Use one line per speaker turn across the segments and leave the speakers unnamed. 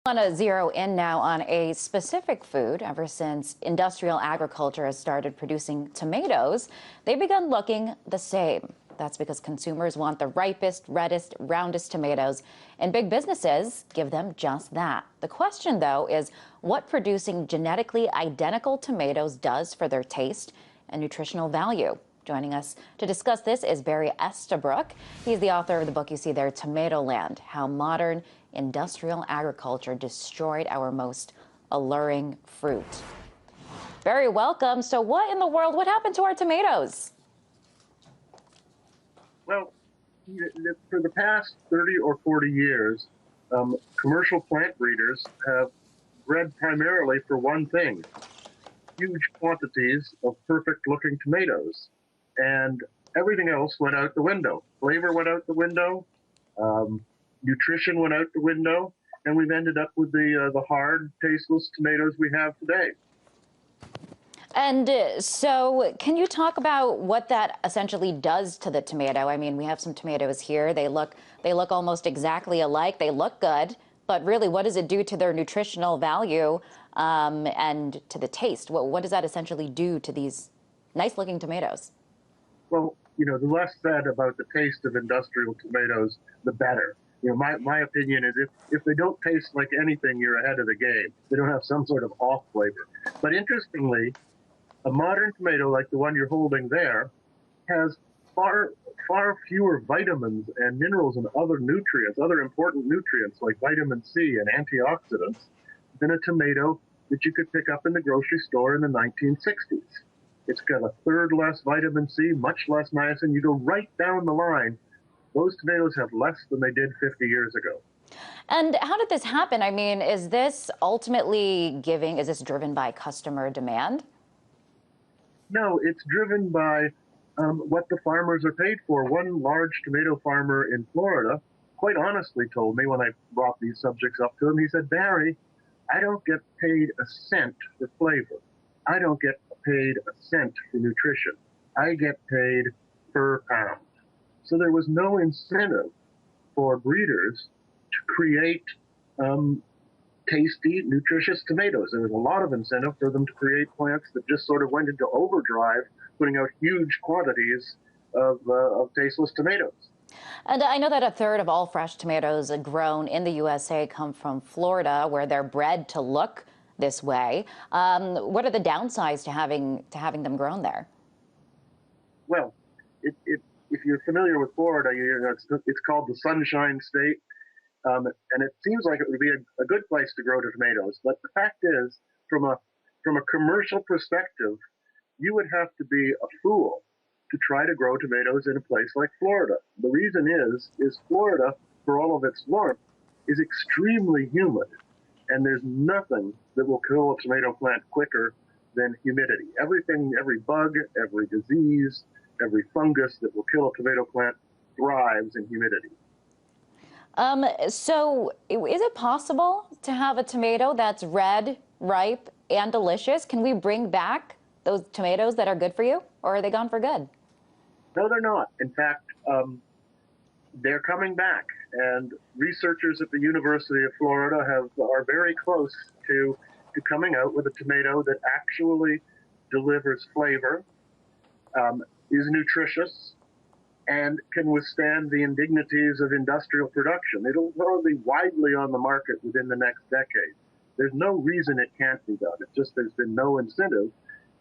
I want to zero in now on a specific food. Ever since industrial agriculture has started producing tomatoes, they've begun looking the same. That's because consumers want the ripest, reddest, roundest tomatoes, and big businesses give them just that. The question, though, is what producing genetically identical tomatoes does for their taste and nutritional value. Joining us to discuss this is Barry Estabrook. He's the author of the book you see there, Tomatoland: How Modern Industrial Agriculture Destroyed Our Most Alluring Fruit. Barry, welcome. So what happened to our tomatoes?
Well, for the past 30 or 40 years, commercial plant breeders have bred primarily for one thing: huge quantities of perfect-looking tomatoes. And everything else went out the window. Flavor went out the window, nutrition went out the window, and we've ended up with the hard, tasteless tomatoes we have today.
And so can you talk about what that essentially does to the tomato? I mean, we have some tomatoes here. They look almost exactly alike. They look good, but really, what does it do to their nutritional value and to the taste? What does that essentially do to these nice-looking tomatoes?
Well, the less said about the taste of industrial tomatoes, the better. My opinion is if they don't taste like anything, you're ahead of the game. They don't have some sort of off flavor. But interestingly, a modern tomato like the one you're holding there has far fewer vitamins and minerals and other nutrients, other important nutrients like vitamin C and antioxidants, than a tomato that you could pick up in the grocery store in the 1960s. It's got a third less vitamin C, much less niacin. You go right down the line, those tomatoes have less than they did 50 years ago.
And how did this happen? I mean, is this driven by customer demand?
No, it's driven by what the farmers are paid for. One large tomato farmer in Florida quite honestly told me when I brought these subjects up to him, he said, "Barry, I don't get paid a cent for flavor. I don't get paid a cent for nutrition. I get paid per pound." So there was no incentive for breeders to create tasty, nutritious tomatoes. There was a lot of incentive for them to create plants that just sort of went into overdrive, putting out huge quantities of tasteless tomatoes.
And I know that a third of all fresh tomatoes grown in the USA come from Florida, where they're bred to look this way. What are the downsides to having them grown there?
Well, if you're familiar with Florida, it's called the Sunshine State, and it seems like it would be a good place to grow tomatoes. But the fact is, from a commercial perspective, you would have to be a fool to try to grow tomatoes in a place like Florida. The reason is Florida, for all of its warmth, is extremely humid. And there's nothing that will kill a tomato plant quicker than humidity. Everything, every bug, every disease, every fungus that will kill a tomato plant thrives in humidity.
So is it possible to have a tomato that's red, ripe, and delicious? Can we bring back those tomatoes that are good for you, or are they gone for good?
No, they're not. In fact, they're coming back, and researchers at the University of Florida are very close to coming out with a tomato that actually delivers flavor, is nutritious, and can withstand the indignities of industrial production. It'll probably be widely on the market within the next decade. There's no reason it can't be done. It's just there's been no incentive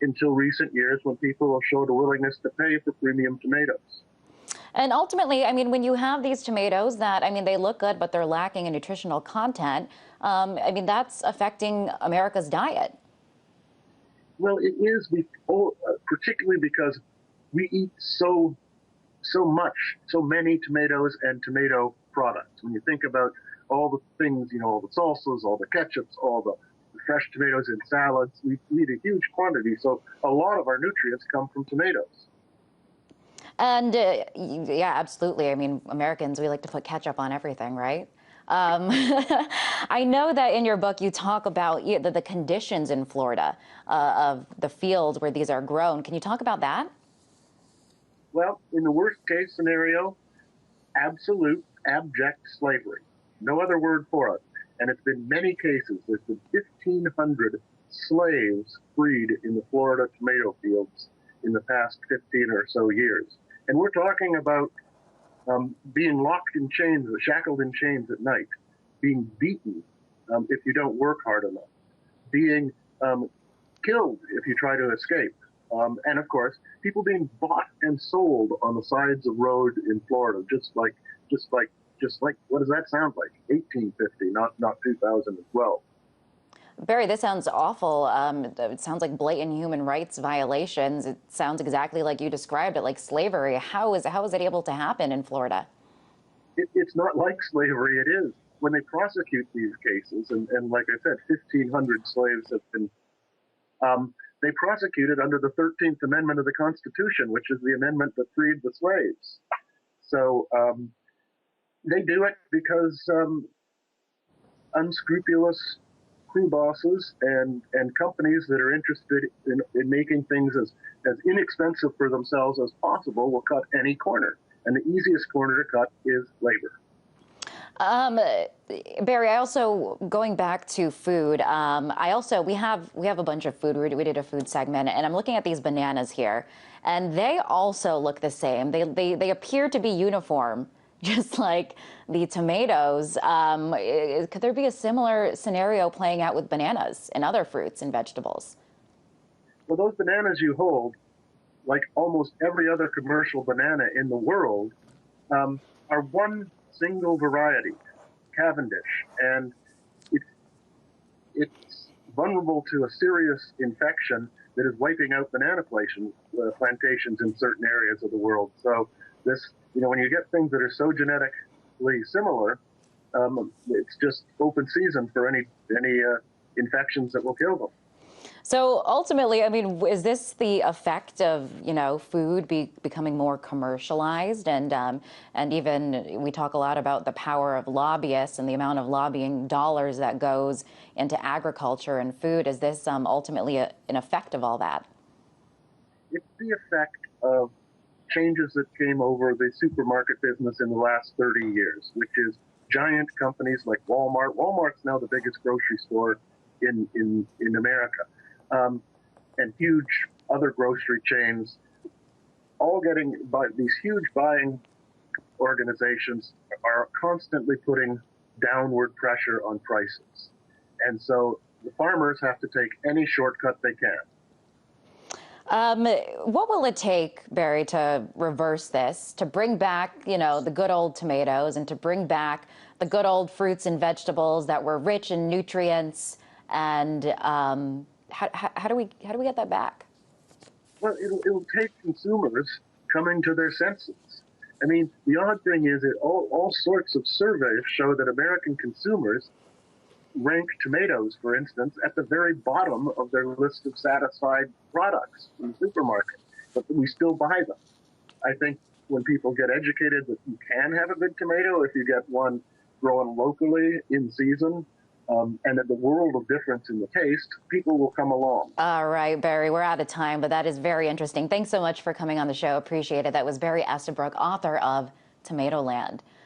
until recent years when people have showed a willingness to pay for premium tomatoes.
And ultimately, I mean, when you have these tomatoes that, I mean, they look good, but they're lacking in nutritional content, I mean, that's affecting America's diet.
Well, it is, particularly because we eat so many tomatoes and tomato products. When you think about all the things, all the salsas, all the ketchups, all the fresh tomatoes in salads, we eat a huge quantity. So a lot of our nutrients come from tomatoes.
And yeah, absolutely. I mean, Americans, we like to put ketchup on everything, right? I know that in your book you talk about the conditions in Florida of the fields where these are grown. Can you talk about that?
Well, in the worst case scenario, absolute abject slavery. No other word for it. And it's been many cases. There's been 1,500 slaves freed in the Florida tomato fields in the past 15 or so years. And we're talking about being locked in chains, or shackled in chains at night, being beaten if you don't work hard enough, being killed if you try to escape. And of course, people being bought and sold on the sides of road in Florida, just like, what does that sound like? 1850, not 2012.
Barry, this sounds awful. It sounds like blatant human rights violations. It sounds exactly like you described it, like slavery. How is it able to happen in Florida?
It's not like slavery. It is. When they prosecute these cases, and like I said, 1,500 slaves have been, they prosecuted under the 13th Amendment of the Constitution, which is the amendment that freed the slaves. So they do it because unscrupulous crew bosses and companies that are interested in making things as inexpensive for themselves as possible will cut any corner. And the easiest corner to cut is labor.
Barry, I also, going back to food, we have a bunch of food. We did a food segment, and I'm looking at these bananas here, and they also look the same. They appear to be uniform, just like the tomatoes. Could there be a similar scenario playing out with bananas and other fruits and vegetables?
Well, those bananas you hold, like almost every other commercial banana in the world, are one single variety, Cavendish, and it's vulnerable to a serious infection that is wiping out banana plantations in certain areas of the world. So this, when you get things that are so genetically similar, it's just open season for any infections that will kill them.
So ultimately, I mean, is this the effect of, food becoming more commercialized? And even we talk a lot about the power of lobbyists and the amount of lobbying dollars that goes into agriculture and food. Is this ultimately an effect of all that?
It's the effect of changes that came over the supermarket business in the last 30 years, which is giant companies like Walmart. Walmart's now the biggest grocery store in America. And huge other grocery chains, all getting by these huge buying organizations are constantly putting downward pressure on prices. And so the farmers have to take any shortcut they can.
What will it take, Barry, to reverse this, to bring back, the good old tomatoes and to bring back the good old fruits and vegetables that were rich in nutrients and how do we get that back?
Well, it'll take consumers coming to their senses. I mean, the odd thing is that all sorts of surveys show that American consumers rank tomatoes, for instance, at the very bottom of their list of satisfied products in the supermarket, but we still buy them. I think when people get educated that you can have a good tomato if you get one grown locally in season, and that the world of difference in the taste, people will come along.
All right, Barry, we're out of time, but that is very interesting. Thanks so much for coming on the show. Appreciate it. That was Barry Estabrook, author of Tomatoland.